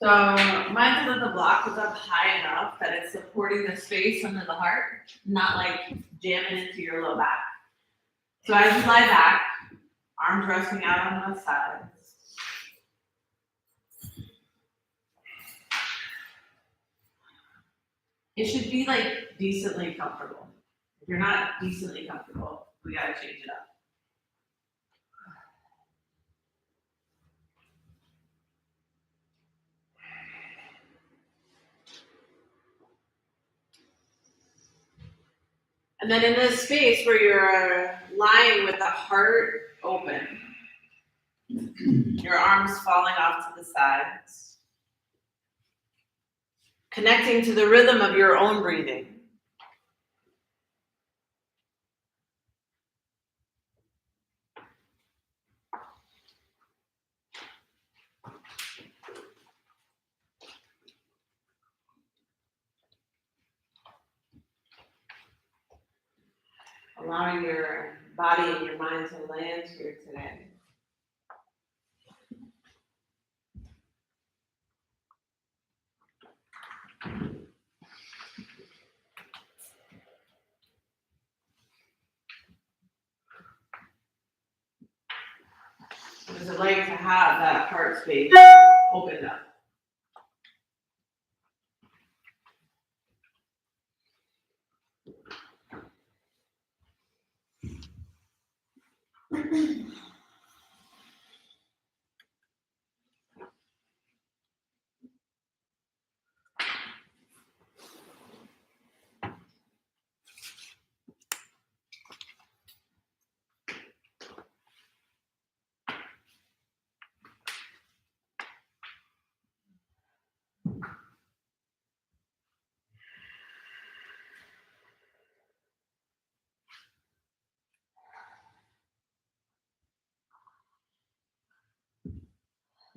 So mine says that the block is up high enough that it's supporting the space under the heart, not like jamming into your low back. So as you lie back, arms resting out on the sides. It should be like decently comfortable. If you're not decently comfortable, we gotta change it up. And then in this space where you're lying with the heart open, your arms falling off to the sides, connecting to the rhythm of your own breathing. Allowing your body and your mind to land here today. What is it like to have that heart space opened up?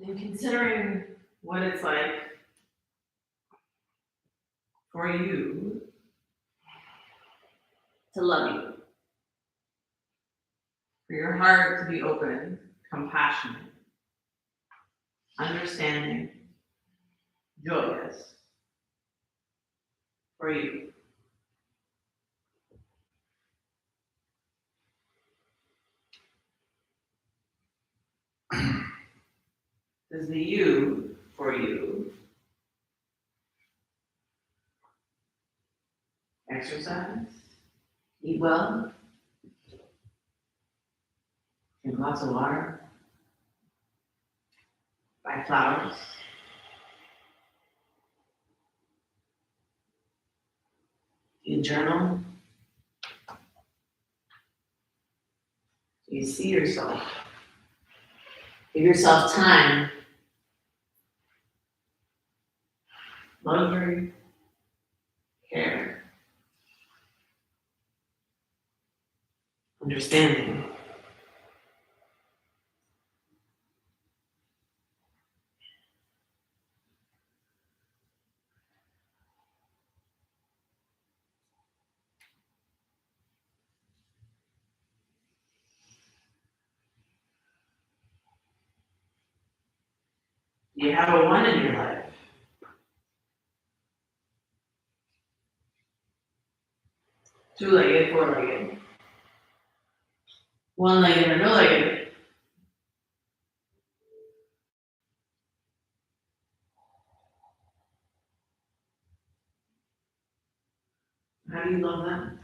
And considering what it's like for you to love you, for your heart to be open, compassionate, understanding, joyous, for you. Does the you for you exercise, eat well, drink lots of water, buy flowers, you journal, you see yourself, give yourself time, luxury, care, understanding. You have a one in your life. Two-legged, four-legged. One-legged or no-legged. How do you love them?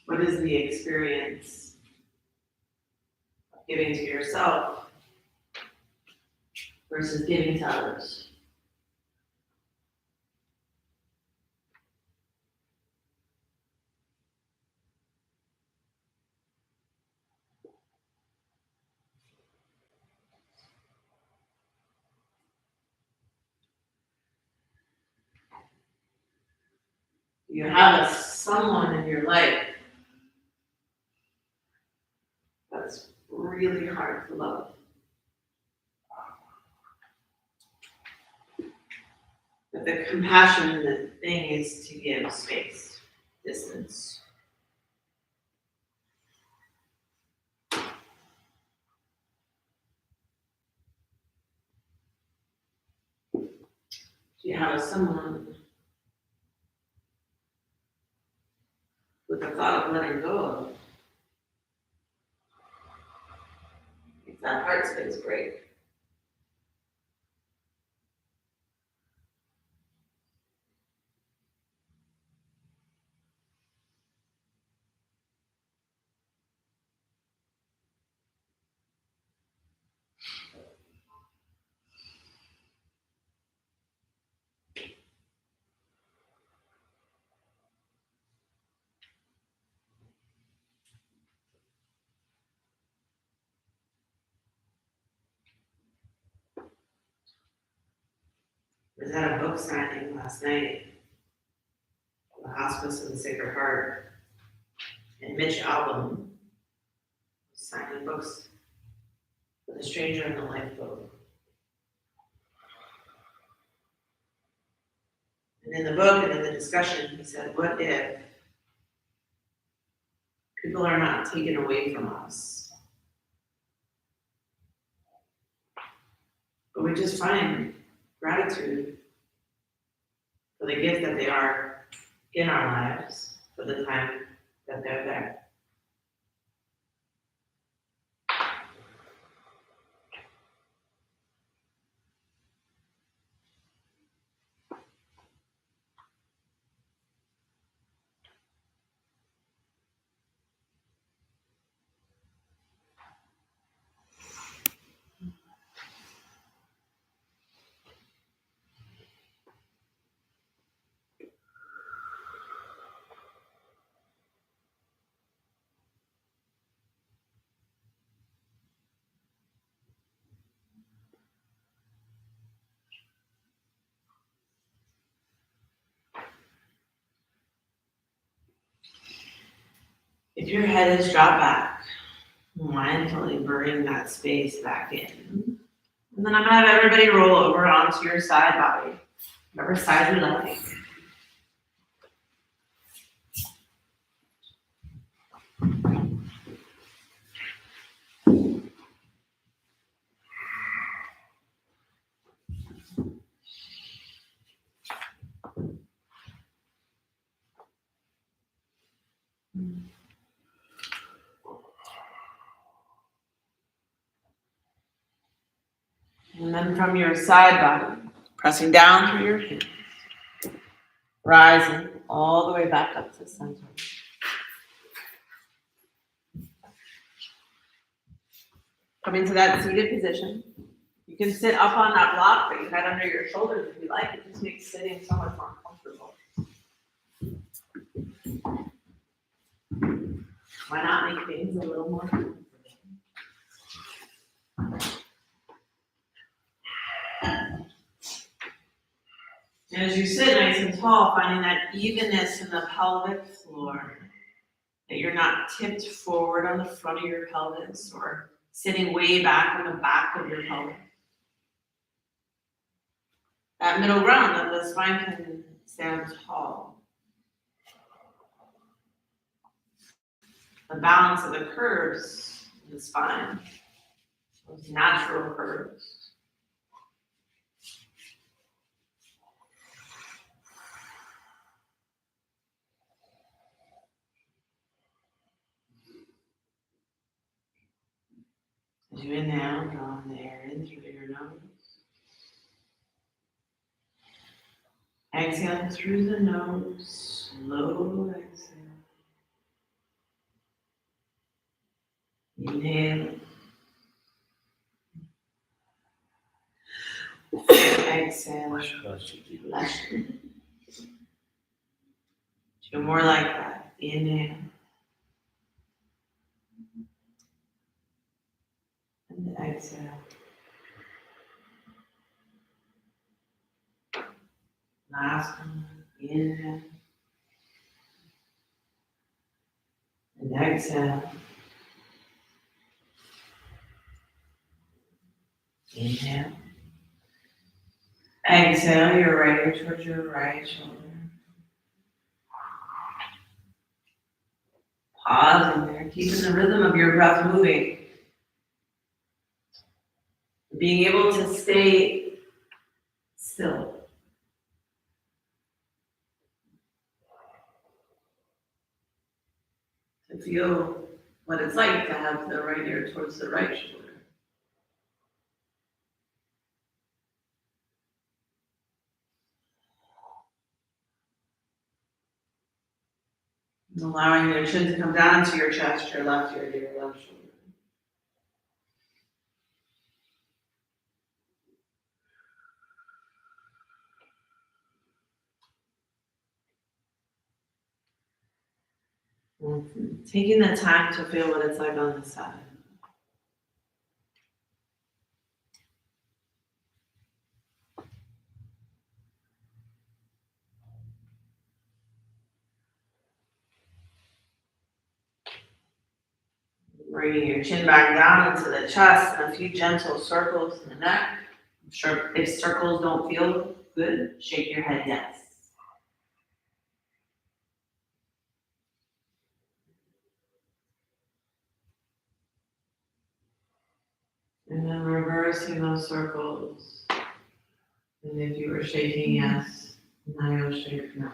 What is the experience of giving to yourself versus giving to others? You have someone in your life that's really hard to love. But the compassion, the thing is to give space, distance. You have someone with the thought of letting go of, if that heart space break. I was at a book signing last night, the Hospice of the Sacred Heart, and Mitch Albom was signing books with a stranger in the lifeboat. And in the book and in the discussion, he said, what if people are not taken away from us, but we just find gratitude for the gift that they are in our lives, for the time that they're there. If your head is dropped back, mindfully bring that space back in. And then I'm gonna have everybody roll over onto your side body, whatever side you like. And then from your side body, pressing down through your hands, rising all the way back up to center. Coming to that seated position. You can sit up on that block that you had under your shoulders if you like. It just makes sitting so much more comfortable. Why not make things a little more comfortable? And as you sit nice and tall, finding that evenness in the pelvic floor, that you're not tipped forward on the front of your pelvis or sitting way back on the back of your pelvis. That middle ground, that the spine can stand tall. The balance of the curves in the spine, those natural curves. As you inhale, drawing the air in through your nose. Exhale through the nose, slow exhale. Inhale. Exhale. Do more like that. Inhale. And exhale. Last one. Inhale. And exhale. Inhale. Exhale your right ear towards your right shoulder. Pause in there, keeping the rhythm of your breath moving. Being able to stay still. To feel what it's like to have the right ear towards the right shoulder. And allowing your chin to come down to your chest, your left ear to your left shoulder. Taking the time to feel what it's like on this side. Bringing your chin back down into the chest and a few gentle circles in the neck. I'm sure if circles don't feel good, shake your head yes. And then reversing those circles. And if you were shaking yes, now you'll shake no.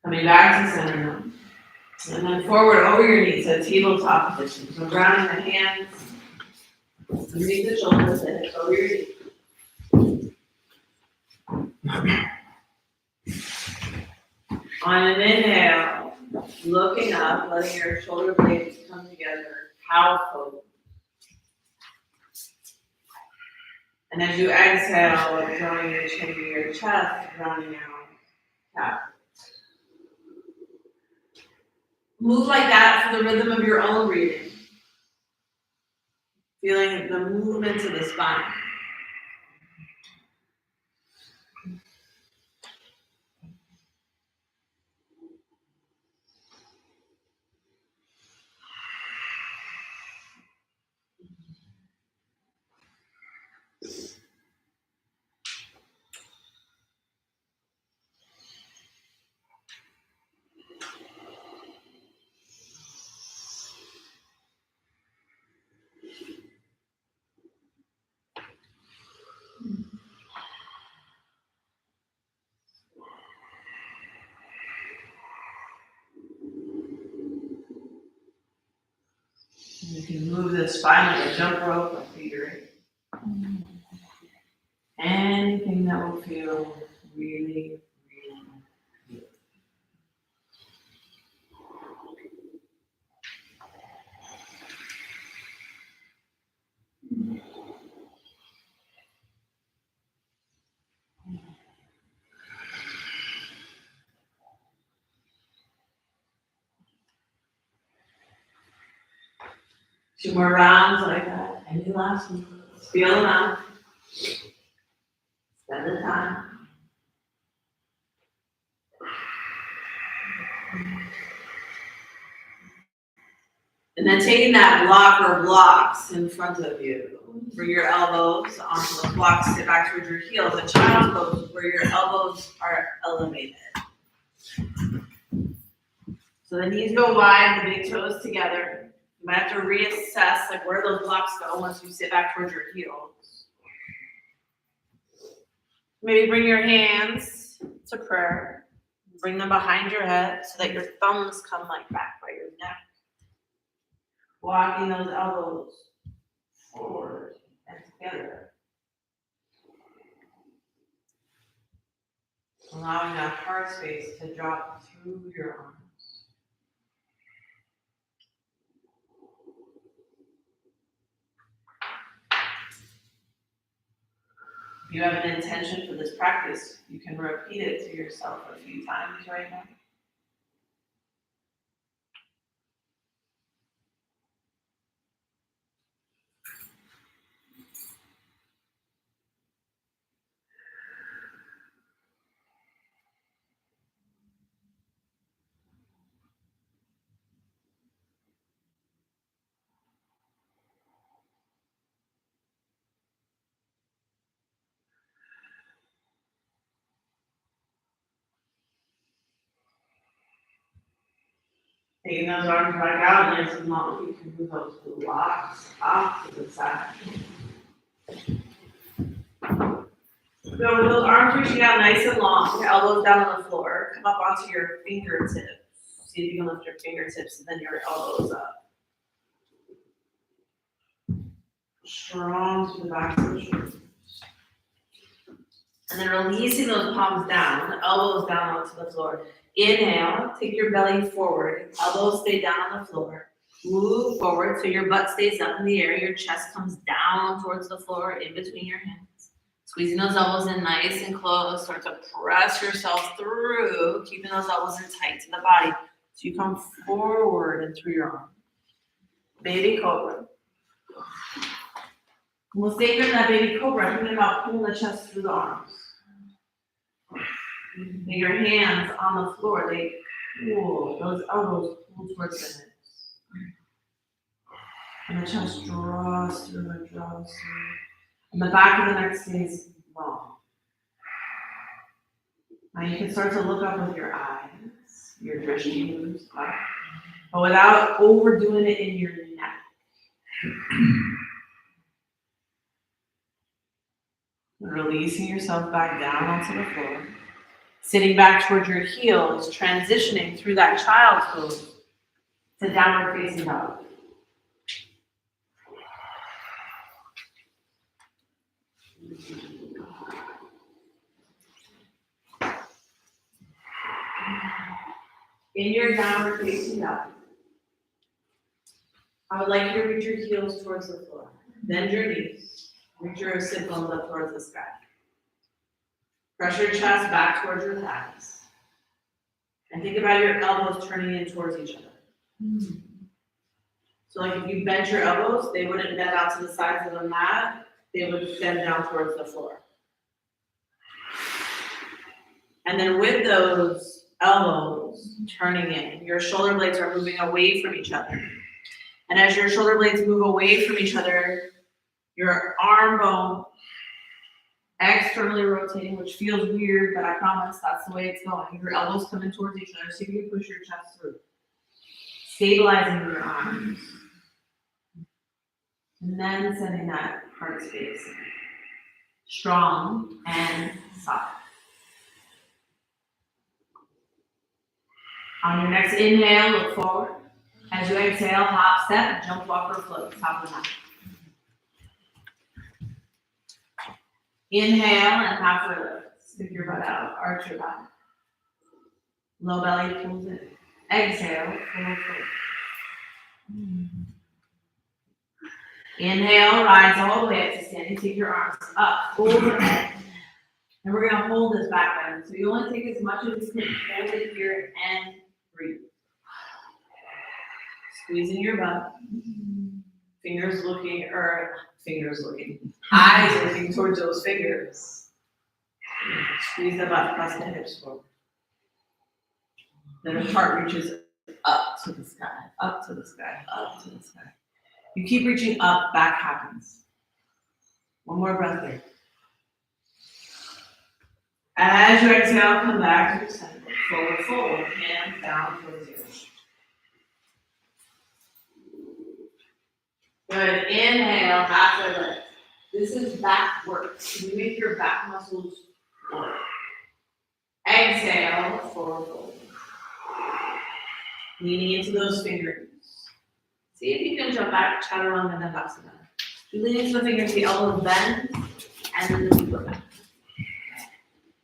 Coming back to center now. And then forward over your knees, so tabletop position. So grounding the hands underneath the shoulders and hips over your knees. On an inhale, looking up, letting your shoulder blades come together, cow pose. And as you exhale, drawing your chin to your chest, rounding out cat. Move like that for the rhythm of your own breathing. Feeling the movements of the spine. You can move the spine like a jump rope or figure. Anything that will feel really, really good. Two more rounds like that. Any last one? Feel them out. Spend the time. And then taking that block or blocks in front of you. Bring your elbows onto the blocks, sit back towards your heels. A child's pose where your elbows are elevated. So the knees go wide, the big toes together. You might have to reassess like where those blocks go once you sit back towards your heels. Maybe bring your hands to prayer. Bring them behind your head so that your thumbs come like back by your neck. Walking those elbows forward and together. Allowing that heart space to drop through your arms. If you have an intention for this practice, you can repeat it to yourself a few times right now. Taking those arms back out, nice and long. You can move those blocks off to the side. So with those arms reaching out nice and long, your elbows down on the floor, come up onto your fingertips. See if you can lift your fingertips and then your elbows up. Strong to the back of the shoulders. And then releasing those palms down, elbows down onto the floor. Inhale, take your belly forward, elbows stay down on the floor. Move forward so your butt stays up in the air, your chest comes down towards the floor in between your hands. Squeezing those elbows in nice and close, start to press yourself through, keeping those elbows in tight to the body. So you come forward and through your arm. Baby cobra. We'll stay here in that baby cobra, thinking about pulling the chest through the arms. And your hands on the floor, they pull, those elbows pull towards the hips. And the chest draws through and draws through. And the back of the neck stays long. Now you can start to look up with your eyes, your drishti moves up, but without overdoing it in your neck. Releasing yourself back down onto the floor. Sitting back towards your heels, transitioning through that child's pose to downward facing dog. In your downward facing dog, I would like you to reach your heels towards the floor. Bend your knees. Reach your sit bones up towards the sky. Press your chest back towards your thighs. And think about your elbows turning in towards each other. So like if you bent your elbows, they wouldn't bend out to the sides of the mat. They would bend down towards the floor. And then with those elbows turning in, your shoulder blades are moving away from each other. And as your shoulder blades move away from each other, your arm bone externally rotating, which feels weird, but I promise that's the way it's going. Your elbows come in towards each other, so you can push your chest through. Stabilizing your arms. And then sending that heart space strong and soft. On your next inhale, look forward. As you exhale, hop, step, jump, walk, or float, top of the mat. Inhale and halfway lift. Stick your butt out, arch your back. Low belly pulls in. Exhale, forward fold. Inhale, rise all the way up to standing. Take your arms up, overhead. And we're going to hold this back bend. So you only take as much as you can. Hold it here and breathe. Squeezing your butt. Eyes looking towards those fingers. Squeeze the butt, press the hips forward. Then the heart reaches up to the sky, up to the sky, up to the sky. You keep reaching up, back happens. One more breath there. As you exhale, come back to center. Forward fold, hands down towards you. Good. Inhale, halfway lift. This is back work. You make your back muscles work. Exhale, forward fold. Leaning into those fingers. See if you can jump back, chaturanga dandasana. You lean into the fingers, the elbows bend, and then the feet go back.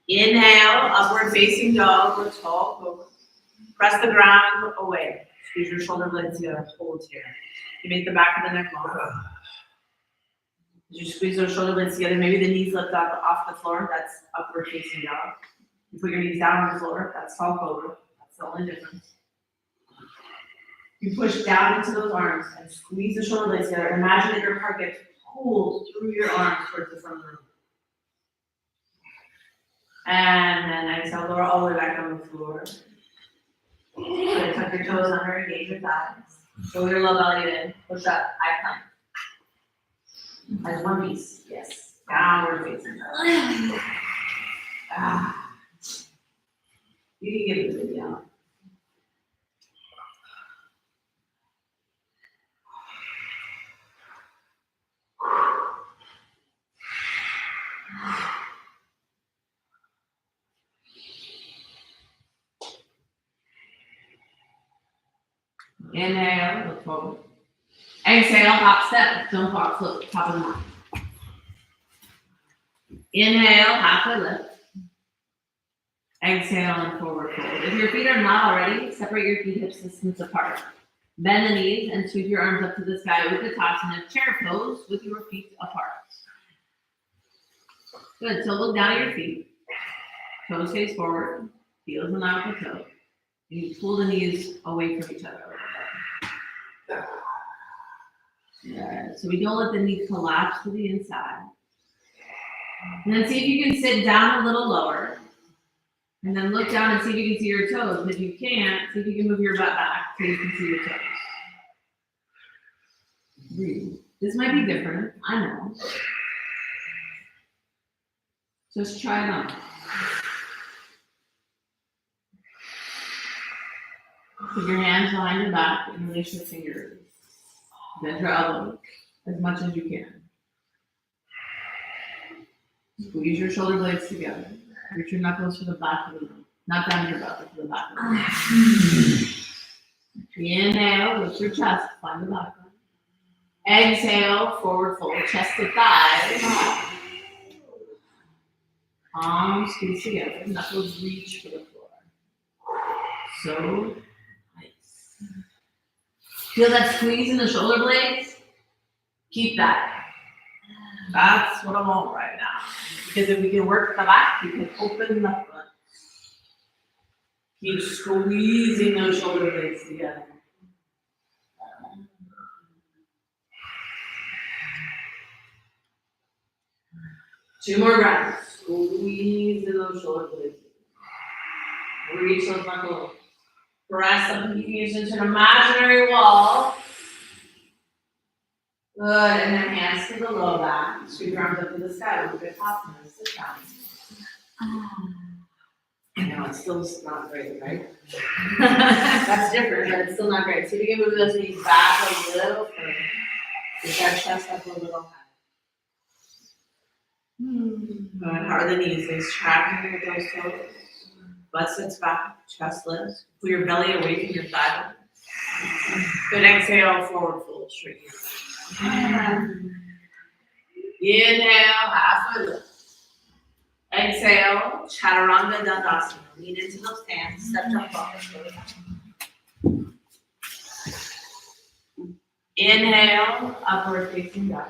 Inhale, upward facing dog or tall cobra. Press the ground away. Squeeze your shoulder blades together. Hold here. You make the back of the neck long. As you squeeze those shoulder blades together, maybe the knees lift up off the floor. That's upward facing dog. You put your knees down on the floor. That's tall cobra. That's the only difference. You push down into those arms and squeeze the shoulder blades together. Imagine that your heart gets pulled through your arms towards the front of the room. And then exhale, lower all the way back on the floor. So tuck your toes under, engage your thighs. Show your low belly in. Push up, high plank. As one piece, yes. Downward facing. You can give it a video. Inhale, look forward. Exhale, hop step, don't walk, flip, top of the mat. Inhale, halfway lift. Exhale and forward fold. If your feet are not already, separate your feet hips distance apart. Bend the knees and sweep your arms up to the sky with the Utkatasana chair pose with your feet apart. Good, so look down at your feet. Toes face forward, heels in line with the toe. And you pull the knees away from each other. Yeah, so we don't let the knees collapse to the inside. And then see if you can sit down a little lower. And then look down and see if you can see your toes. And if you can't, see if you can move your butt back so you can see your toes. Breathe. This might be different, I know. Just try it on. Put your hands behind your back and release your fingers. Bend your elbows as much as you can. Squeeze your shoulder blades together. Reach your knuckles to the back of the room. Not down your butt, but to the back of the room. Inhale, lift your chest, find the back line. Exhale, forward fold, chest to thighs. Palms squeeze together, knuckles reach for the floor. So nice. Feel that squeeze in the shoulder blades? Keep that. That's what I want right now. Because if we can work the back, we can open the front. Keep squeezing those shoulder blades together. Two more breaths. Squeeze those shoulder blades. Reach those knuckles. Press up the knees into an imaginary wall. Good, and then hands to the low back. Sweep your arms up to the sky with a good top and sit down. I know, it's still not great, right? That's different, but it's still not great. See if you can move those knees back a little further. Get that chest up a little higher. Good, how are the knees? They're tracking with those toes. Butt sits back, chest lifts. Pull your belly away from your thigh. Good, exhale, forward fold, straight. Inhale, halfway lift. Exhale, Chaturanga Dandasana. Lean into those hands, step jump forward. Inhale, upward facing dog.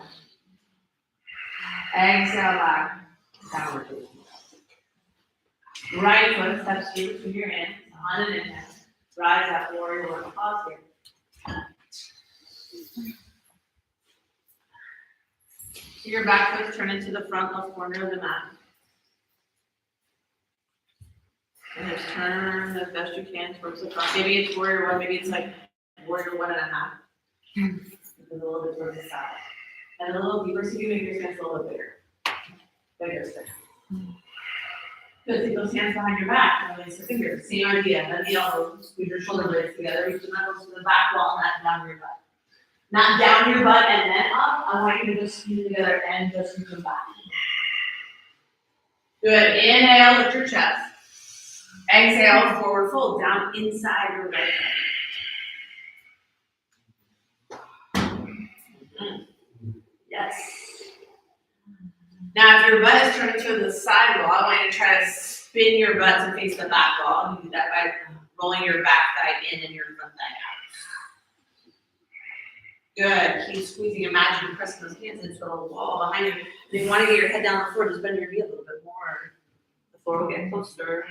Exhale, back, downward facing dog. Right foot steps through between your hands. On an inhale, rise up, warrior one. Pause here. So your back foot turn into the front left corner of the mat. And just turn as best you can towards the front. Maybe it's warrior one, maybe it's like warrior 1.5. A little bit towards the side. And a little deeper, so you make your stance a little bit bigger. Bigger stance. Good, take those hands behind your back and release the fingers. Same idea. Bend the elbows, squeeze your shoulder blades together, reach the knuckles to the back wall, not down your butt. Not down your butt and then up. I want you to just squeeze together and just move them back. Good. Inhale, lift your chest. Exhale, forward fold down inside your right leg. Yes. Now, if your butt is turning to the side wall, I want you to try to spin your butt to face the back wall. You do that by rolling your back thigh in and your front thigh out. Good. Keep squeezing. Imagine pressing those hands into the wall behind you. If you want to get your head down on the floor, just bend your knee a little bit more. The floor will get closer.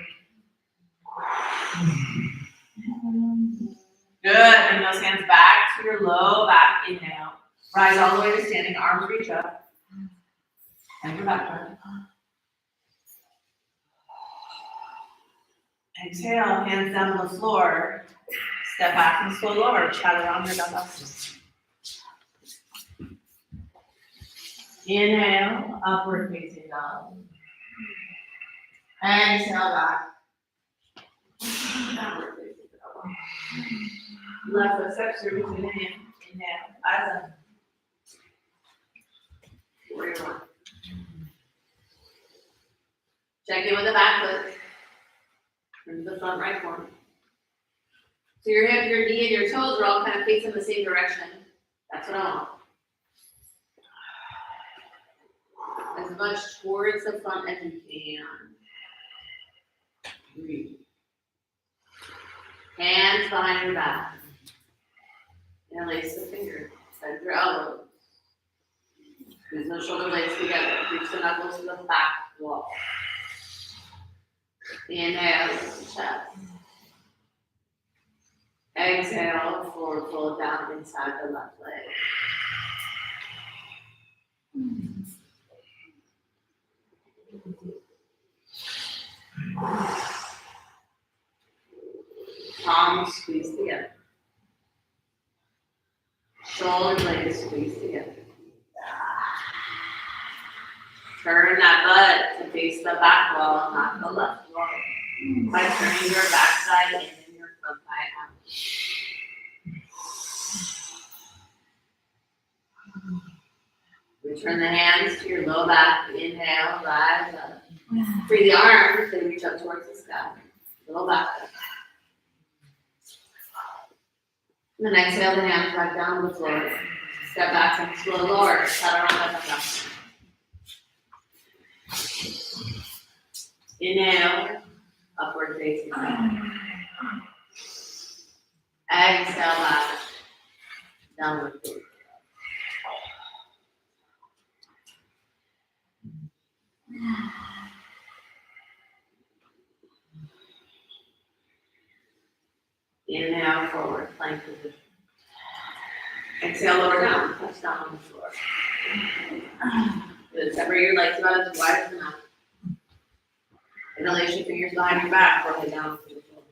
Good. Bring those hands back to your low back. Inhale. Rise all the way to standing. Arms reach up. And your back turn. Exhale. Hands down on the floor. Step back and slow lower. Chaturanga Dandasana. Inhale, upward facing dog. Exhale back. Downward facing dog. Left foot steps through between the hands. Inhale, eyes up. Warrior one. Check in with the back foot. Turn to the front right corner. So your hip, your knee, and your toes are all kind of facing the same direction. That's what I want. As much towards the front as you can. Breathe. Hands behind your back. Interlace the fingers. Bend your elbows. Squeeze those shoulder blades together. Reach the knuckles to the back wall. Inhale, chest. Exhale, forward fold down inside the left leg. Palms squeeze together. Shoulder blades squeeze together. Turn that butt to face the back wall, not the left wall. By turning your backside in and your front thigh out. Return the hands to your low back. Inhale, rise up. Free the arms, they reach up towards the sky. Low back up. And then exhale the hands back down to the floor. Step back and slow lower. Chaturanga. Inhale, upward facing dog. Exhale back, downward facing dog. Inhale, forward, plank position. Exhale, lower down, touch down on the floor. Good. Separate your legs about as wide as the mouth. Interlace your fingers behind your back, forehead down to the floor.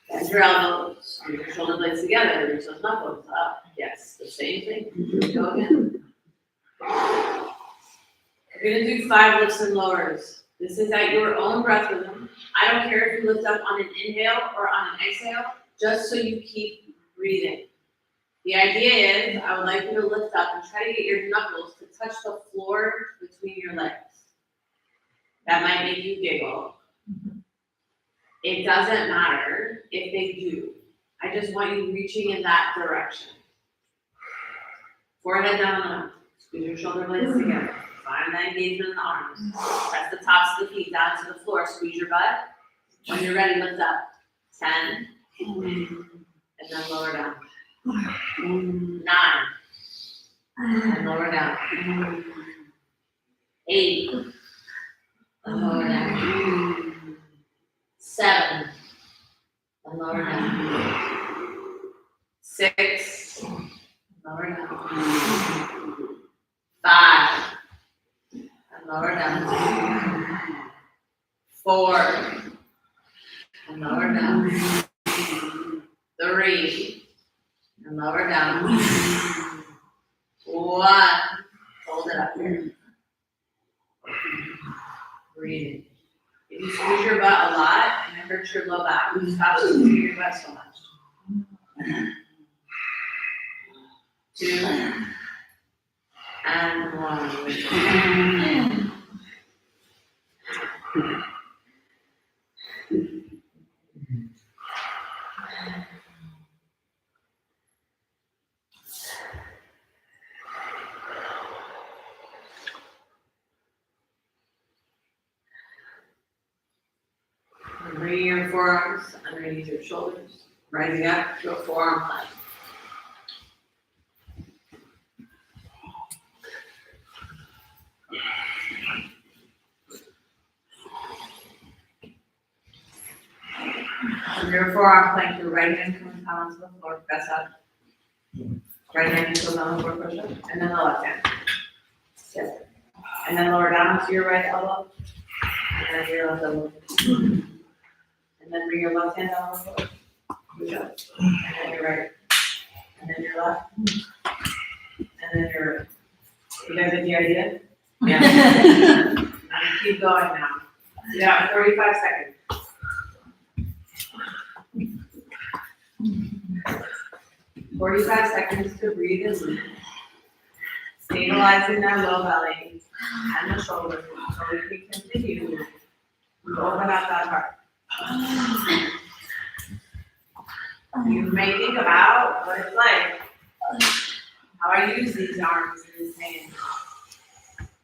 Bend your elbows, squeeze your shoulder blades together, reach those knuckles up. Yes, the same thing. Go again. We're gonna do 5 lifts and lowers. This is at your own breath rhythm. I don't care if you lift up on an inhale or on an exhale, just so you keep breathing. The idea is, I would like you to lift up and try to get your knuckles to touch the floor between your legs. That might make you giggle. It doesn't matter if they do. I just want you reaching in that direction. Forehead down on the mat. Squeeze your shoulder blades together. Find that engagement in the arms. Press the tops of the feet down to the floor. Squeeze your butt. When you're ready, lift up. 10. And then lower down. 9. And lower down. 8. And lower down. 7. And lower down. 6. And lower down. 5. And lower down. 4. And lower down. 3. And lower down. 1. Hold it up here. Breathing. If you squeeze your butt a lot and it hurts your low back, stop squeezing your butt so much. 2. And 1. Bring your forearms underneath your shoulders, rising up to a forearm plank. From your forearm plank, your right hand comes down onto the floor, press up. Right hand goes on the floor, push up, and then the left hand. Yes. And then lower down to your right elbow, and then your left elbow. And then bring your left hand down on the floor, push up, and then your right, and then your left, and then your right. You guys get the idea? Yeah. Keep going now. You got 45 seconds. 45 seconds to breathe and move. Stabilizing that low belly and the shoulders so we can continue to open up that heart. You may think about what it's like, how I use these arms and this hand.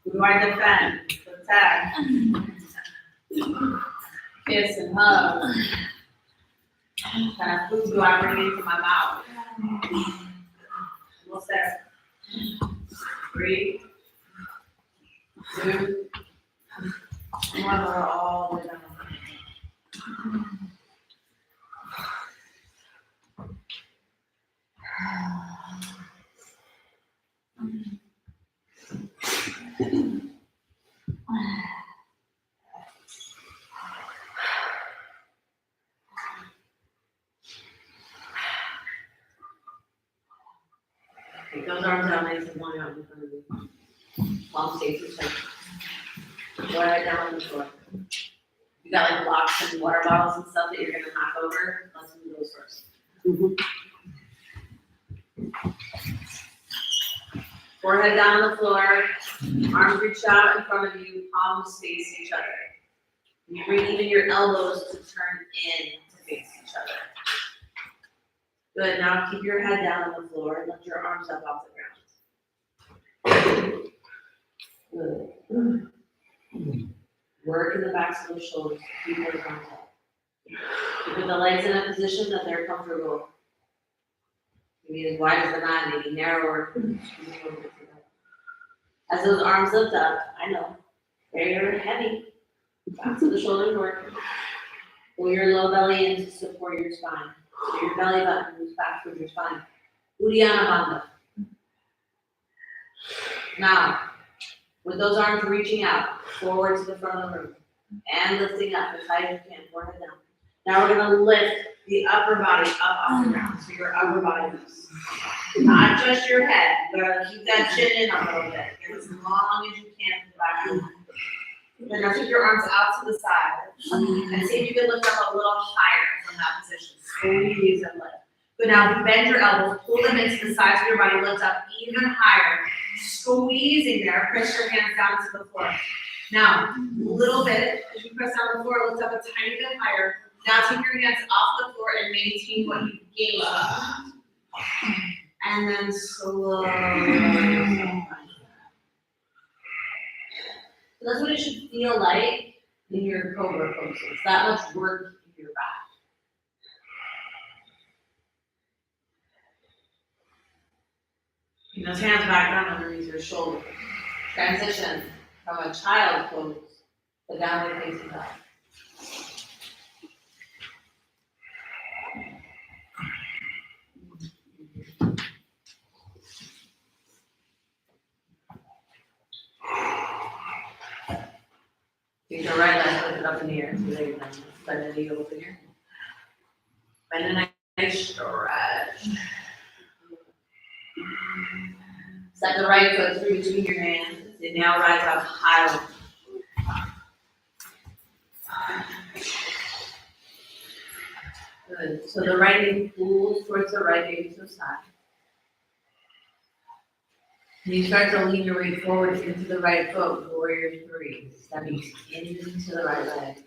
Who do I defend, protect, kiss and hug? What kind of food do I bring into my mouth? What's that? 3, 2, 1, all the way down. Take those arms out nice and long out in front of you. Palms face each other. Go right down on the floor. You got like blocks and water bottles and stuff that you're gonna knock over. Let's do those first. Forehead down on the floor. Arms reach out in front of you. Palms face each other. You bring even your elbows to turn in to face each other. Good. Now keep your head down on the floor and lift your arms up off the ground. Good. Work in the backs of the shoulders. Keep those arms up. Keep the legs in a position that they're comfortable. Maybe as wide as the mat, maybe narrower. As those arms lift up, I know they're heavy. Backs of the shoulders work. Pull your low belly in to support your spine. So your belly button moves back towards your spine. Uddiyana Bandha. Now, with those arms reaching out forward to the front of the room and lifting up as high as you can, forehead down. Now we're going to lift the upper body up off the ground, so your upper body lifts. Not just your head. You're going to keep that chin in a little bit. Get as long as you can to the back of the neck. Then now take your arms out to the side and see if you can lift up a little higher from that position. Squeeze and lift. Good. Now bend your elbows, pull them into the sides of your body, lift up even higher. Squeezing there, press your hands down to the floor. Now, a little bit, as you press down the floor, lift up a tiny bit higher. Now take your hands off the floor and maintain what you gained. And then slowly. So that's what it should feel like in your cobra poses. That much work in your back. Bring those hands back down underneath your shoulder. Transition from a child pose to downward facing dog. Take your right leg, lift it up in the air. So there you go. Bend the knee open here. Bend a nice stretch. Step the right foot through between your hands. And now rise up high. Good. So the right knee pulls towards the right maybe to the side. And you start to lean your weight forward into the right foot, warrior 3. Stepping into the right leg.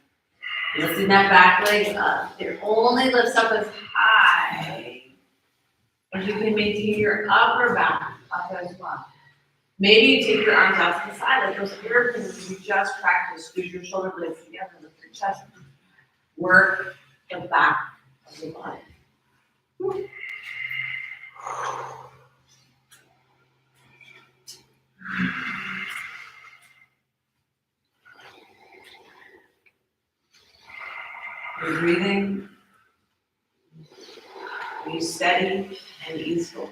Lifting that back leg up. It only lifts up as high as you can maintain your upper back up as well. Maybe you take your arms out to the side like those airplanes you just practiced. Squeeze your shoulder blades together, lift your chest. Work the back of the body. You're breathing. Be steady and easeful.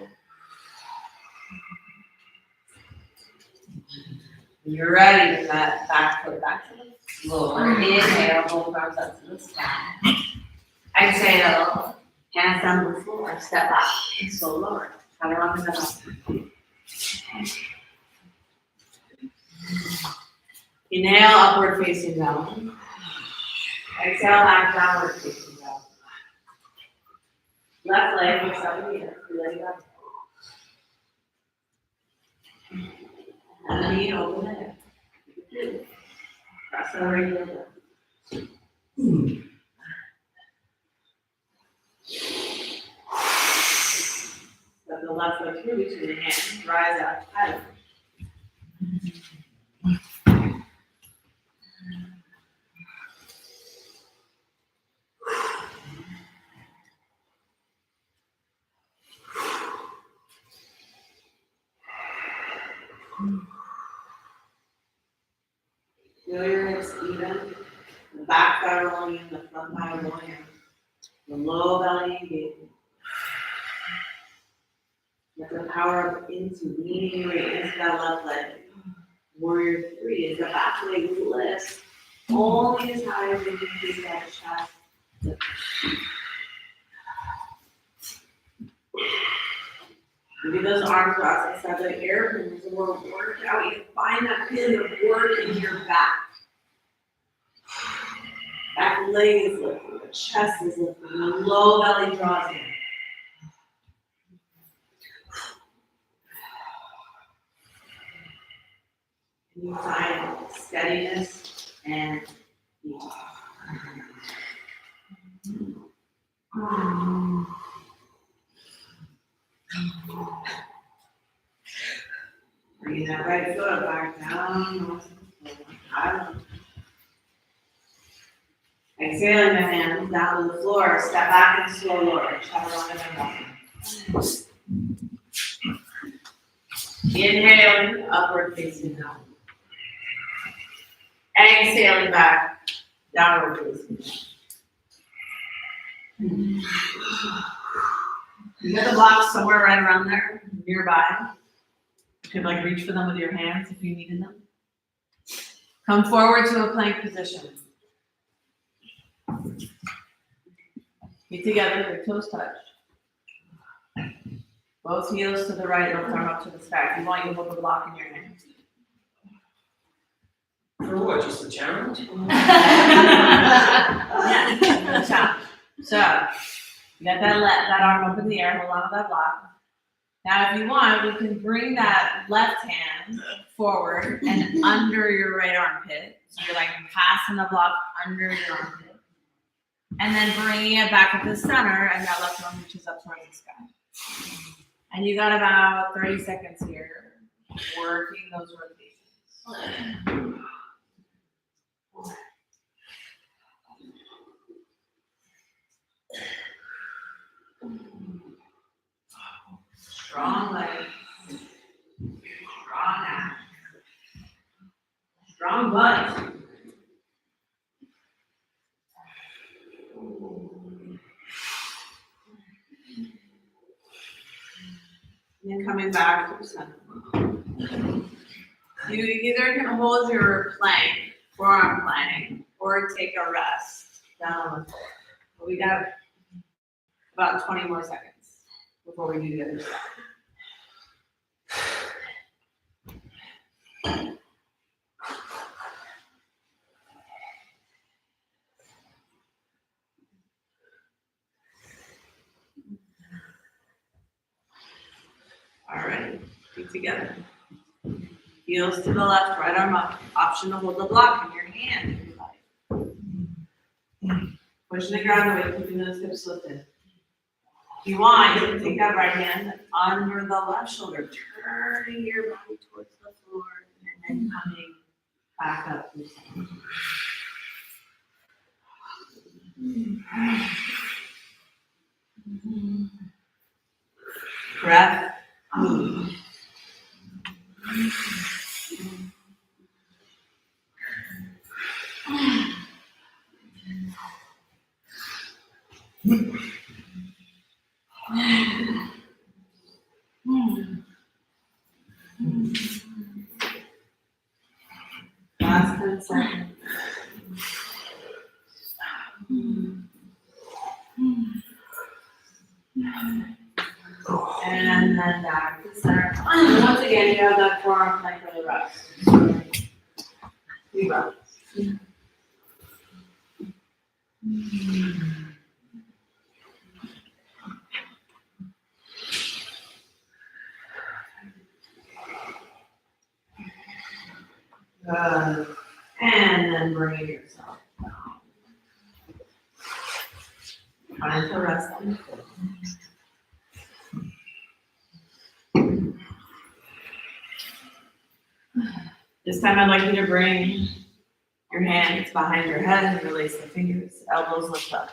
When you're ready, bring that back foot back to the floor. Inhale, both arms up to the sky. Exhale, hands down the floor. Step up and slow lower. Chaturanga. Inhale, upward facing down. Exhale, back downward facing down. Left leg looks up in the air. Let it go. And the knee open it. Press the regular breath. go through between the hands, rise up, head. Feel your hips even, the back thigh rolling in, the front thigh rolling in, the low belly engaging. Let the power up into leaning your weight into that left leg. Warrior 3 is the back leg lifts only as high as you can keep that chest. Maybe those arms are outside the air, and there's a little workout. You can find that feeling of work in your back. Back leg is lifting, the chest is lifting, the low belly draws in. And you find steadiness and ease. Bring that right foot back down. Exhaling the hands down to the floor. Step back and slow lower. Chaturanga Dandasana. Inhaling, upward facing down. Exhaling back, downward facing down. You got the blocks somewhere right around there, nearby. You could like reach for them with your hands if you needed them. Come forward to a plank position. Feet together, your toes touch. Both heels to the right, left arm up to the sky. If you want, you hold the block in your hand. For what? Just the challenge? Yeah, the challenge. So, you got that arm up in the air, hold on to that block. Now, if you want, we can bring that left hand forward and under your right armpit. So you're like passing the block under your armpit. And then bringing it back up to the center, and that left arm reaches up towards the sky. And you got about 30 seconds here working those rotations. Strong legs, strong ass, strong butt. And then coming back to the center. You either can hold your plank, forearm plank, or take a rest down on the floor. But we got about 20 more seconds before we do the other side. All right, feet together. Heels to the left, right arm up. Option to hold the block in your hand if you like. Pushing the ground away, keeping those hips lifted. If you want, you can take that right hand under the left shoulder, turning your body towards the floor, and then coming back up to the center. Breath. Last 10 seconds. And then back to the center. Once again, you have that forearm plank for the rest. 3 breaths. And then bringing yourself down. Time to rest on the floor. This time I'd like you to bring your hands behind your head and release the fingers, elbows lift up.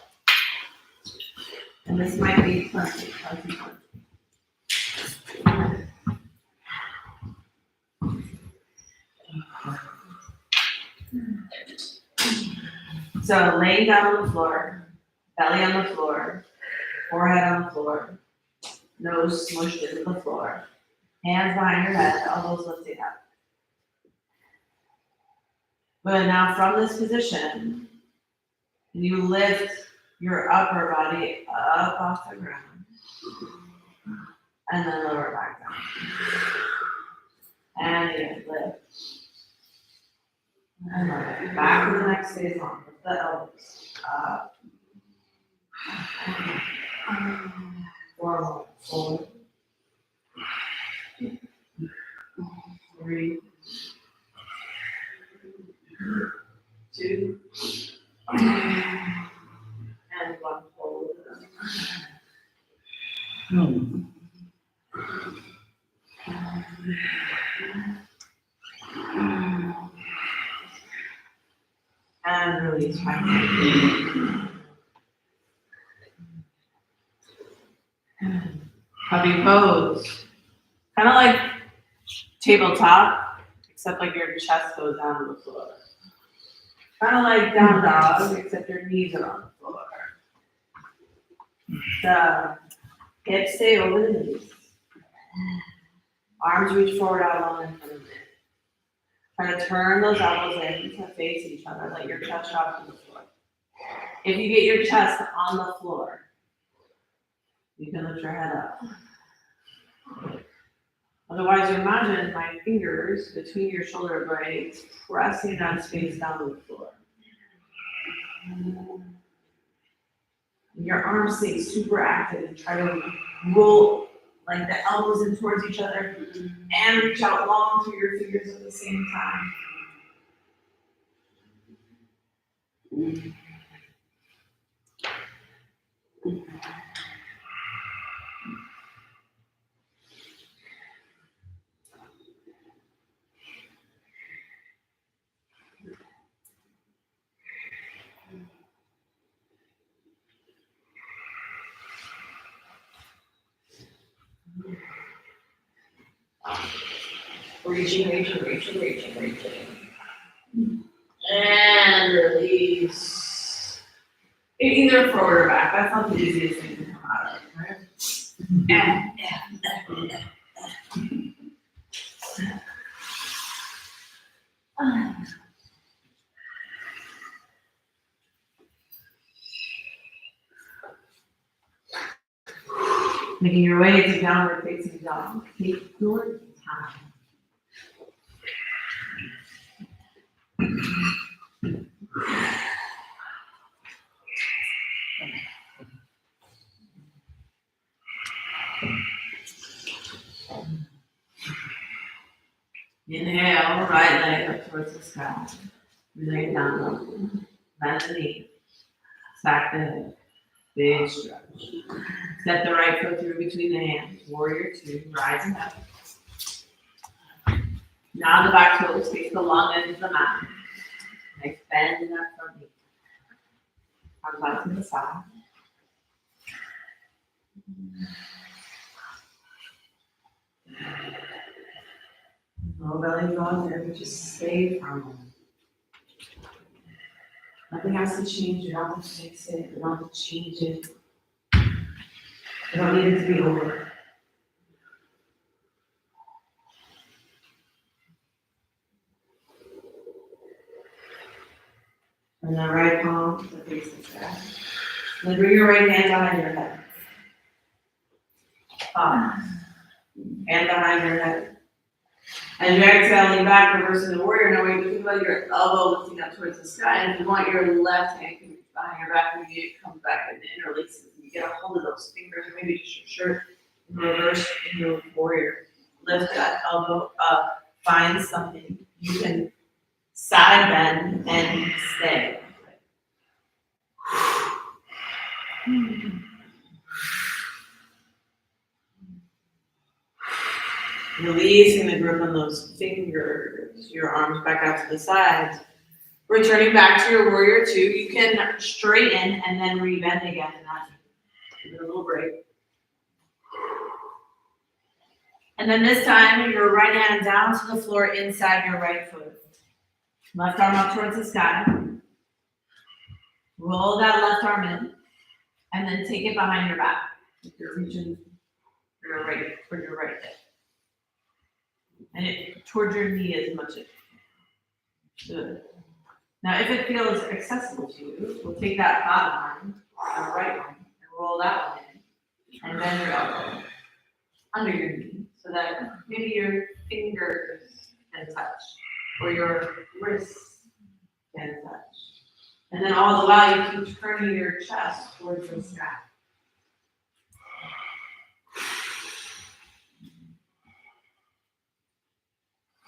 And this might be plenty. So laying down on the floor, belly on the floor, forehead on the floor, nose smushed into the floor, hands behind your head, elbows lifted up. But now from this position, you lift your upper body up off the ground and then lower back down. And again, lift. And lower. Back to the next phase on. Lift the elbows up. Forward. 3, 2, and 1. Hold. And release. Puppy pose. Kind of like tabletop, except like your chest goes down to the floor. Kind of like down dog, except your knees are on the floor. The hips stay over the knees. Arms reach forward out long in front of it. Try to turn those elbows in to face each other. Let your chest drop to the floor. If you get your chest on the floor, you can lift your head up. Otherwise, you imagine my fingers between your shoulder blades pressing that space down to the floor. Your arms stay super active and try to roll like the elbows in towards each other and reach out long through your fingers at the same time. Reaching. And release. Either forward or back. That's not the easiest thing to come out of, right? Making your way to downward facing dog. Take your time. Inhale, right leg up towards the sky. Lay down low. Bend the knee. Stack the hip. Big stretch. Step the right foot through between the hands. Warrior 2, rising up. Now the back toes face the long edge of the mat. Nice bend in that front knee. Arms out to the side. No belly draws there, but just stay firm. Nothing has to change. You don't have to fix it. You don't have to change it. You don't need it to be over. And the right palm to face the sky. Then bring your right hand behind your head. Up. Hand behind your head. As you exhale, lean back, reverse into warrior. Now we think about your elbow lifting up towards the sky. And if you want your left hand to reach behind your back, maybe it comes back and interlaces. You get a hold of those fingers, or maybe just your shirt, and reverse into warrior. Lift that elbow up. Find something you can side bend and stay. Releasing the grip on those fingers, your arms back out to the sides. Returning back to your warrior two, you can straighten and then rebend again. Give it a little break. And then this time, your right hand down to the floor inside your right foot. Left arm up towards the sky. Roll that left arm in, and then take it behind your back. If you're reaching for your right hip. And it towards your knee as much as you can. Good. Now, if it feels accessible to you, we'll take that bottom arm, our right arm, and roll that one in, and bend your elbow under your knee, so that maybe your fingers can touch, or your wrists can touch. And then all the while, you keep turning your chest towards the sky.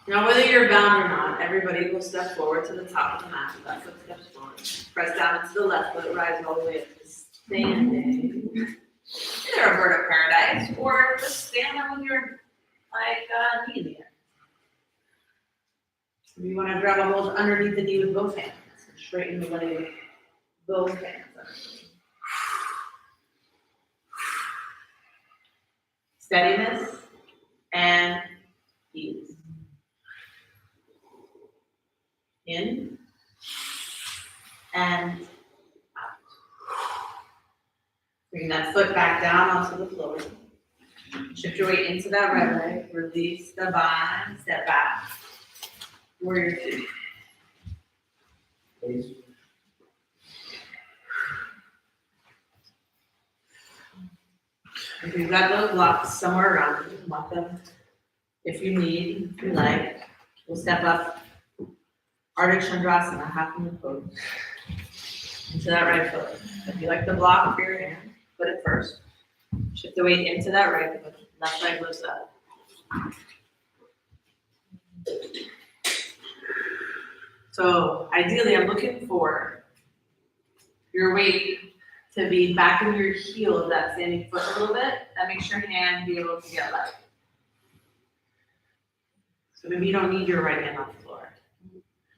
Now, whether you're bound or not, everybody will step forward to the top of the mat. Left foot steps forward. Press down into the left foot, rise all the way up to standing. Either a bird of paradise, or just stand there with your knee in the air. You want to grab a hold underneath the knee with both hands and straighten the leg with both hands. Steadiness and ease. In and out. Bring that foot back down onto the floor. Shift your weight into that right leg. Release the bind. Step back. Warrior two. Please. If you've got those blocks somewhere around you, lock them. If you need, if you like, we'll step up. Ardha Chandrasana, half in the pose. Into that right foot. If you like the block for your hand, put it first. Shift the weight into that right foot. Left leg lifts up. So ideally, I'm looking for your weight to be back in your heel of that standing foot a little bit. That makes your hand be able to get light. So maybe you don't need your right hand on the floor.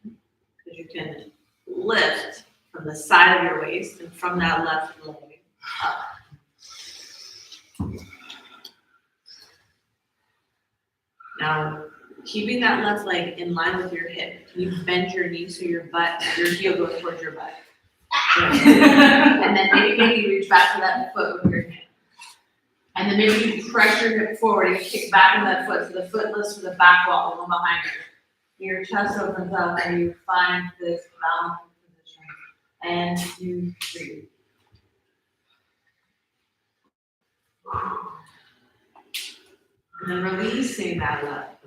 Because you can lift from the side of your waist and from that left leg up. Now, keeping that left leg in line with your hip, can you bend your knee so your heel goes towards your butt? And then maybe you reach back to that foot with your hand. And then maybe you press your hip forward and kick back in that foot so the foot lifts from the back wall, the one behind you. Your chest opens up and you find this balanced position. And you breathe. And then releasing that left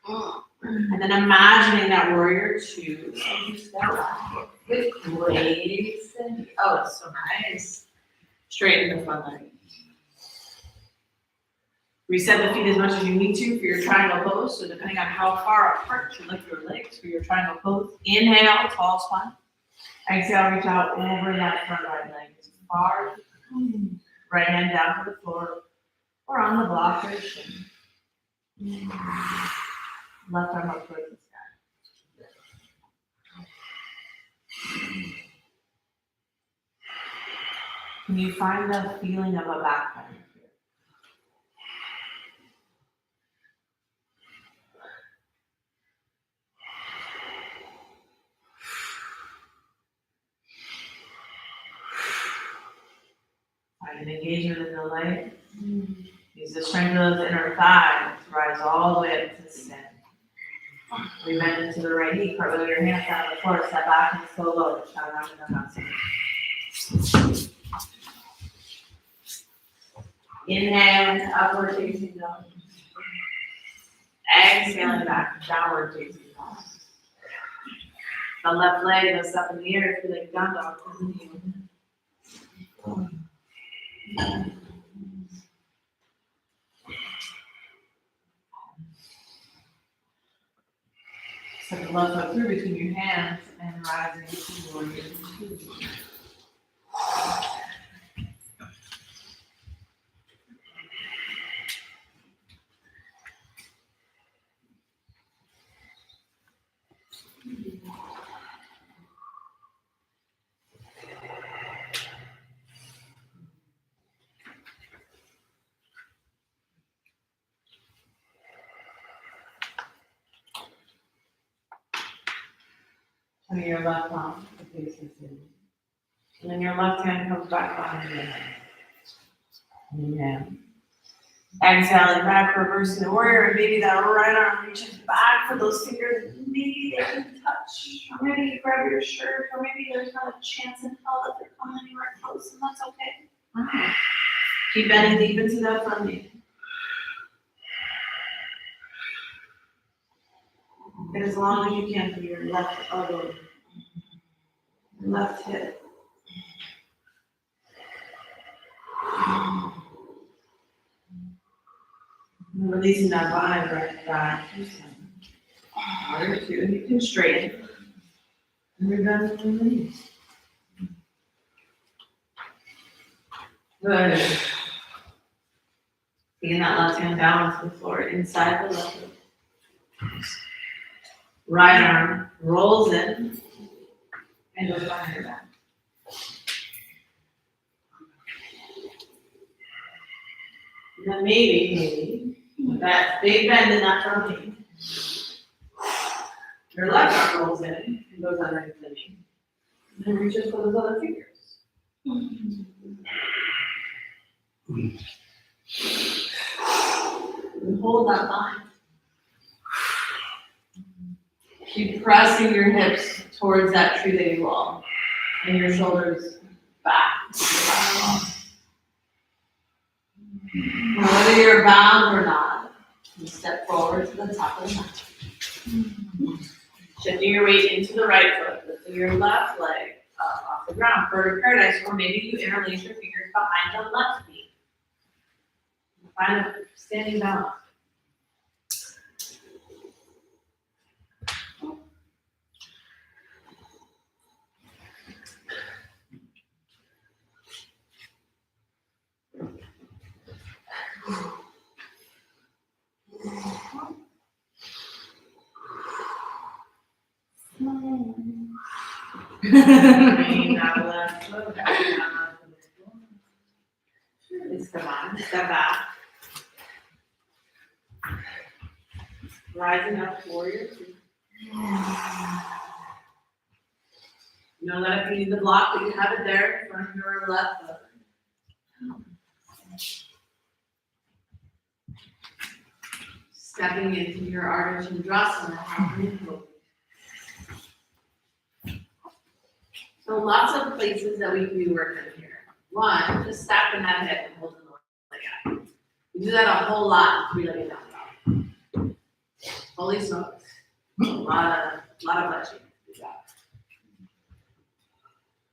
foot. And then imagining that warrior two. You step back with grace and oh, it's so nice. Straighten the front leg. Reset the feet as much as you need to for your triangle pose. So depending on how far apart you lift your legs for your triangle pose. Inhale, tall spine. Exhale, reach out over that front right leg as far as you can. Right hand down to the floor or on the block or shin. Left arm up towards the sky. Can you find the feeling of a back bend? Find an engagement in the leg. Use the strength of those inner thighs to rise all the way up to stand. We bend into the right knee, cartwheel your hands down on the floor, step back and slow lower. Inhale into upward facing dog. Exhaling back, downward facing dog. The left leg goes up in the air, feel like down dog. Set the left foot through between your hands and rising to warrior two. Putting your left palm to face the ceiling. And then your left hand comes back behind your head. Inhale. Exhaling back, reversing the warrior, and maybe that right arm reaches back for those fingers. Maybe they can touch, or maybe you grab your shirt, or maybe there's not a chance in hell that they're coming anywhere close, and that's okay. Keep bending deep into that front knee. Get as long as you can for your left elbow, left hip. Releasing that body right back. Other two, you can straighten. And we're done with the knees. Good. Taking that left hand down to the floor, inside the left hip. Right arm rolls in and goes behind your back. And then maybe, with that big bend in that front knee, your left arm rolls in and goes underneath the knee. And then reaches for those other fingers. And hold that line. Keep pressing your hips towards that tree wall and your shoulders back. Now, whether you're bound or not, you step forward to the top of the mat. Shifting your weight into the right foot, lifting your left leg up off the ground, bird of paradise, or maybe you interlace your fingers behind the left knee. Find a standing balance. Come on, step back. Rising up, warrior two. Know that if you need the block, that you have it there in front of your left foot. Stepping into your Ardha Chandrasana. So lots of places that we can be working here. One, just stacking that hip and holding the leg out. We do that a whole lot in three-legged down dog. Holy smokes. A lot of bletching.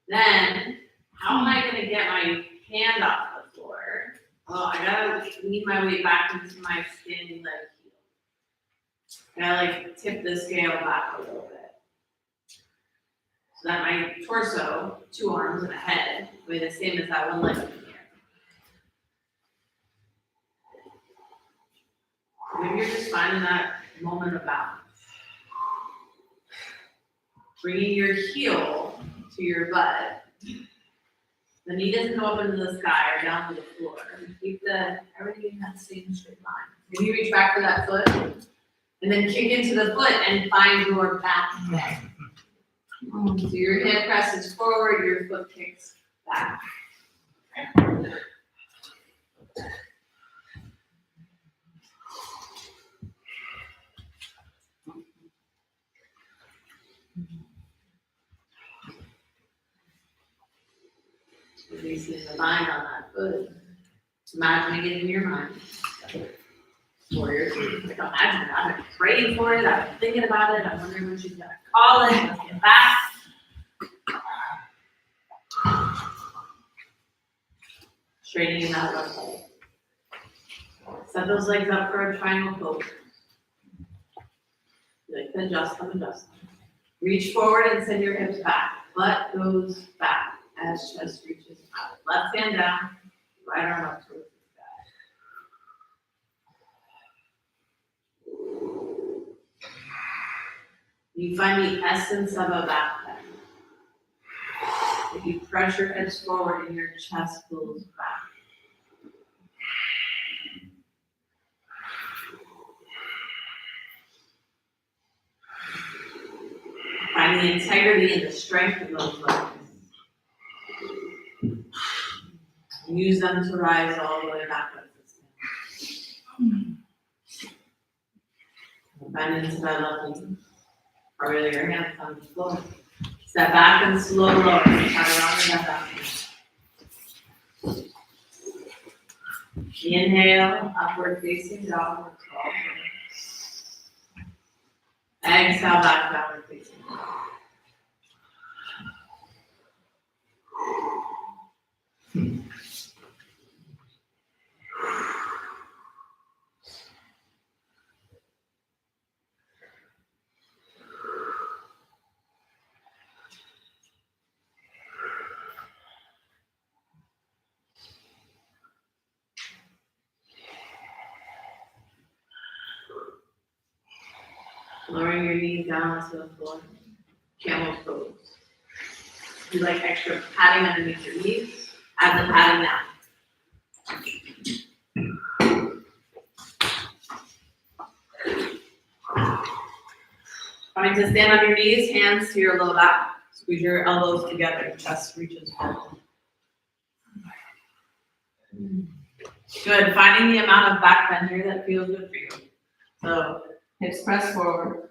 Then, how am I going to get my hand off the floor? Well, I gotta lean my weight back into my standing leg heel. I tip the scale back a little bit. So that my torso, two arms, and a head weigh the same as that one leg in here. Maybe you're just finding that moment of balance. Bringing your heel to your butt. The knee doesn't go up into the sky or down to the floor. Keep everything in that same straight line. Maybe reach back for that foot, and then kick into the foot and find your back leg. So your hip presses forward, your foot kicks back. Releasing the mind on that foot. Imagining it in your mind. Warrior two. Like imagine it. I've been praying for it. I've been thinking about it. I'm wondering when she's gonna call it. Let's get back. Straightening that left leg. Set those legs up for a triangle pose. Like adjust them, adjust them. Reach forward and send your hips back. Butt goes back as chest reaches out. Left hand down, right arm up towards the sky. You find the essence of a back bend. If you press your hips forward and your chest pulls back. Finding Find the integrity and the strength of those legs. Use them to rise all the way back up the spine. Bend into that left knee. Or really your hands on the floor. Step back and slow lower. Try to round your back. Inhale, upward facing dog for 12 minutes. Exhale, back downward facing dog. Lowering your knees down to the floor. Camel pose. Do like extra padding underneath your knees. Add the padding now. Trying to stand on your knees, hands to your low back. Squeeze your elbows together, chest reaches forward. Good. Finding the amount of back bend here that feels good for you. So hips press forward.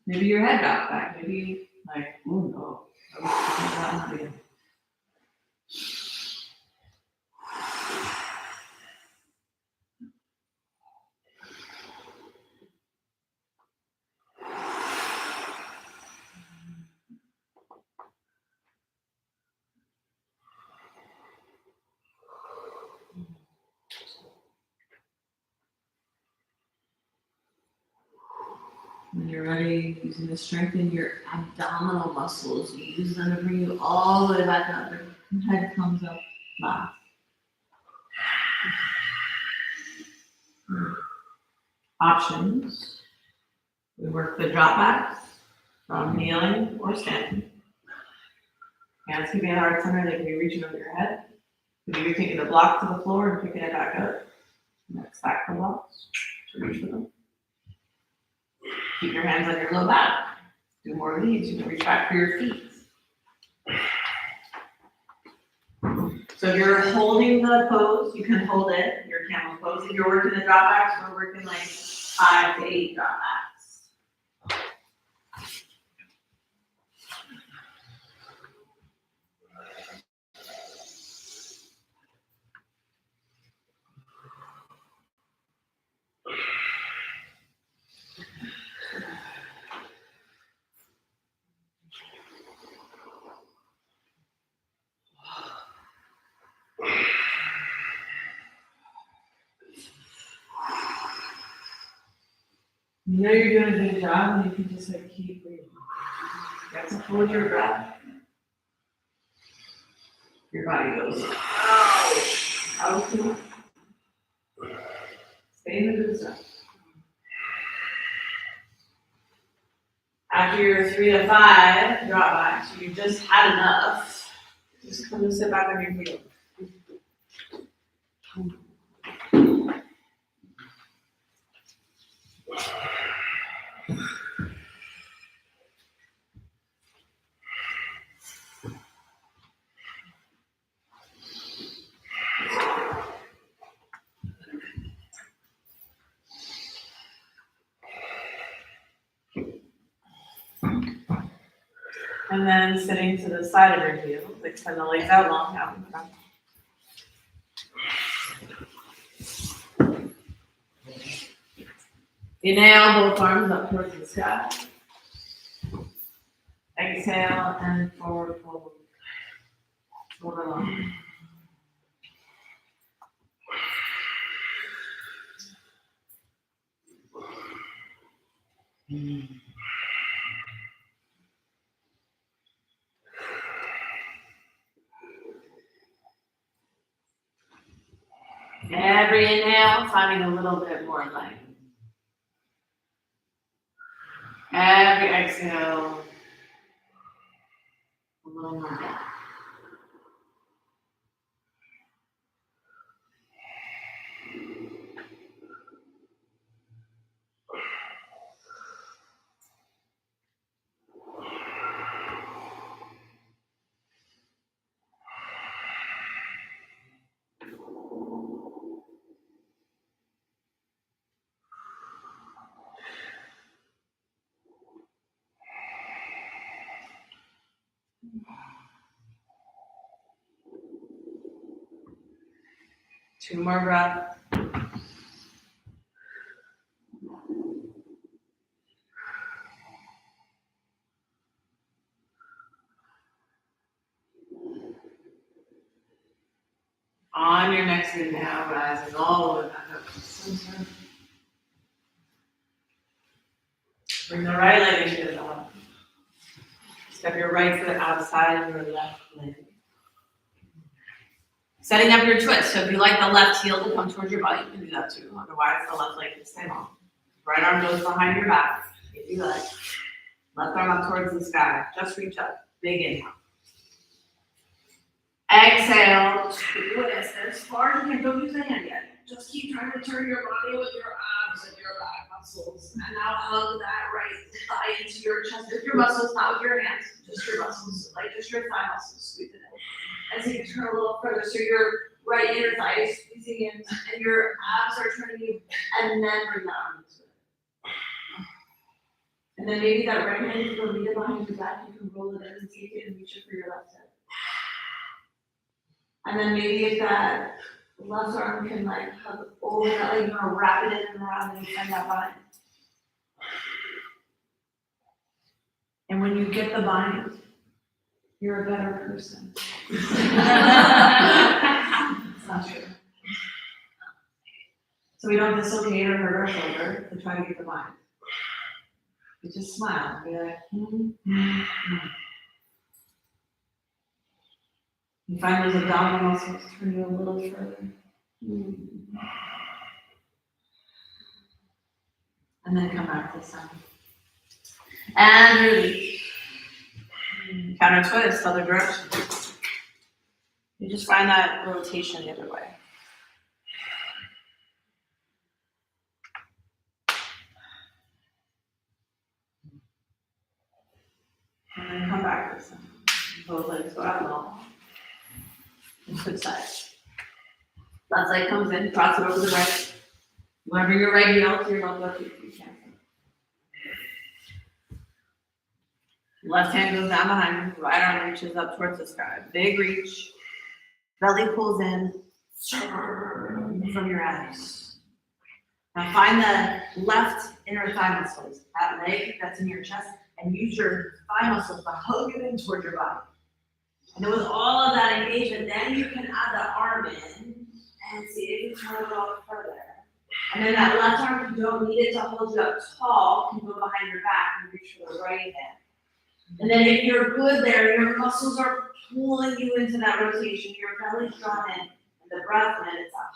Maybe your head drops back. Maybe like, oh no. When you're ready, using to strengthen your abdominal muscles, you use them to bring you all the way back up. Your head comes up last. Options. We work the drop backs from kneeling or standing. Hands can be at heart center, they can be reaching over your head. Maybe you're taking the block to the floor and picking it back up. Next back the blocks to reach for them. Keep your hands on your low back. Do more of these. You can reach back for your feet. So if you're holding the pose, you can hold it, your camel pose. If you're working the drop backs, we're working like 5 to 8 drop backs. You know you're doing a good job, and you can just like keep breathing. You have to hold your breath. Your body goes, out. Stay in the good stuff. After your 3 to 5 drop backs, you just had enough. Just come and sit back on your heels. And then sitting to the side of your heels, extend the legs out long out in front. Inhale, both arms up towards the sky. Exhale and forward fold. Shoulder long. Every inhale, finding a little bit more length. Every exhale, a little more depth. 2 more breaths. On your next inhale, rising all the way back up to the center. Bring the right leg into the bottom. Step your right foot outside your left leg. Setting up your twist. So if you like the left heel to come towards your butt, you can do that too. Otherwise, the left leg can stay long. Right arm goes behind your back, if you like. Left arm up towards the sky. Just reach up. Big inhale. Exhale, twist as far as you can. Don't use the hand yet. Just keep trying to turn your body with your abs and your back muscles. And now hug that right thigh into your chest. With your muscles, not with your hands, just your muscles. Like just your thigh muscles, squeeze it in. As you turn a little further, so your right inner thigh is squeezing in, and your abs are turning you, and then bring that arm into it. And then maybe that right hand is going to lead it behind your back. You can roll it in and take it and reach it for your left hip. And then maybe if that left arm can like hug over that, like you're gonna wrap it in and around and send that bind. And when you get the bind, you're a better person. It's not true. So we don't dislocate or hurt our shoulder to try to get the bind. We just smile and be like, You find those abdominal muscles turn you a little further. And then come back to the center. And release. Counter twist, other direction. You just find that rotation the other way. And then come back to the center. Both legs go out long. And switch sides. Left leg comes in, cross it over the right. You want to bring your right heel to your left hip if you can. Left hand goes down behind you, right arm reaches up towards the sky. Big reach. Belly pulls in from your abs. Now find the left inner thigh muscles, that leg that's in your chest, and use your thigh muscles to hug it in towards your body. And then with all of that engagement, then you can add the arm in and see if you can turn it off further. And then that left arm, if you don't need it to hold you up tall, can go behind your back and reach for the right hand. And then if you're good there, your muscles are pulling you into that rotation, your belly's drawn in, and the breath when it's up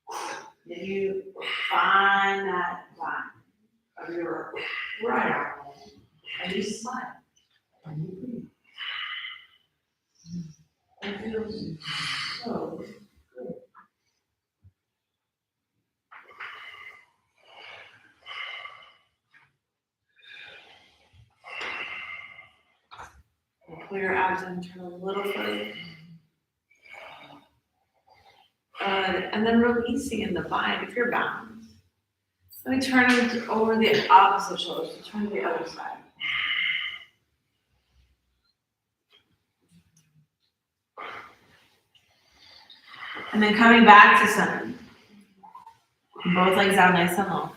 high. Then you find that line of your right arm, and you smile, and you breathe. It feels so good. Pull your abs in, turn a little further. And then releasing in the bind if you're bound. Let me turn it over the opposite shoulder, so turn to the other side. And then coming back to center. Both legs out nice and long.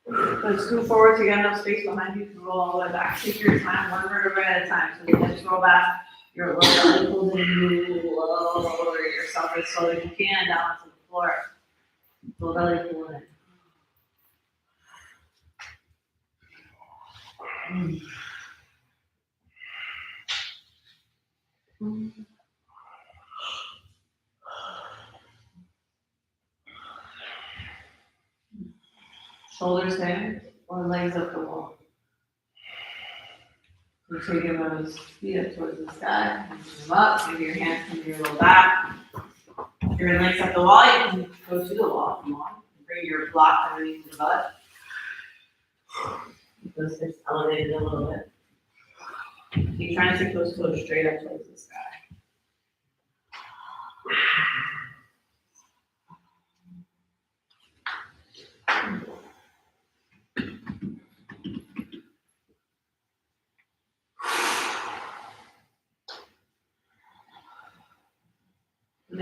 So scoot forward so you got enough space behind you to roll all the way back. Take your time, one vertebra at a time. So the hips roll back, your lower belly pulls in, you lower yourself as slow as you can down onto the floor. Lower belly pull in. Shoulders there, or legs up the wall. You're taking those feet up towards the sky, reaching them up, maybe your hands come to your low back. If you're legs up the wall, you can go to the wall if you want. Bring your block underneath the butt. Keep those hips elevated a little bit. Keep trying to take those toes straight up towards the sky.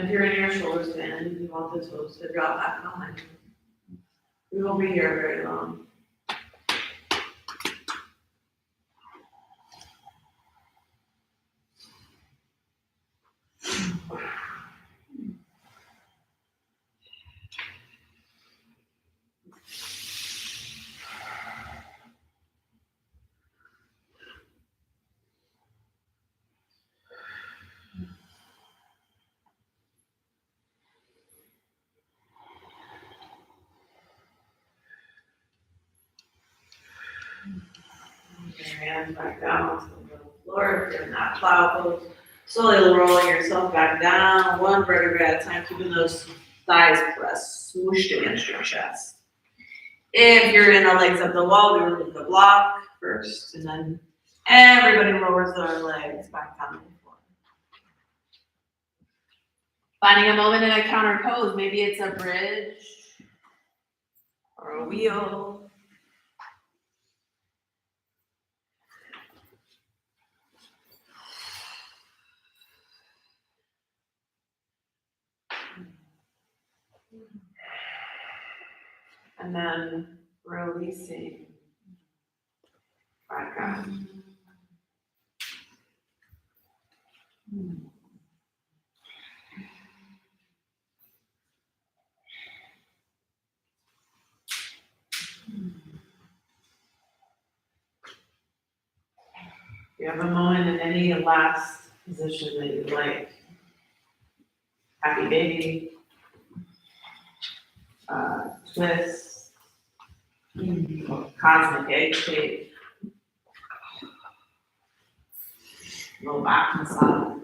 And if you're in your shoulder stand, you want the toes to drop back behind you. We won't be here very long. Your hands back down to the floor. If you're in that plow pose, slowly rolling yourself back down, one vertebrae at a time, keeping those thighs pressed, smooshed against your chest. If you're in the legs of the wall, we remove the block first, and then everybody lowers their legs back down to the floor. Finding a moment in a counter pose, maybe it's a bridge or a wheel. And then releasing back up. You have a moment in any last position that you like. Happy baby. Twist. Cosmic egg shape. Low back massage.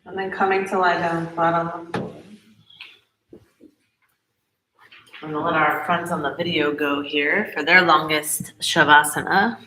And then coming to lie down flat on the floor. I'm gonna let our friends on the video go here for their longest Shavasana.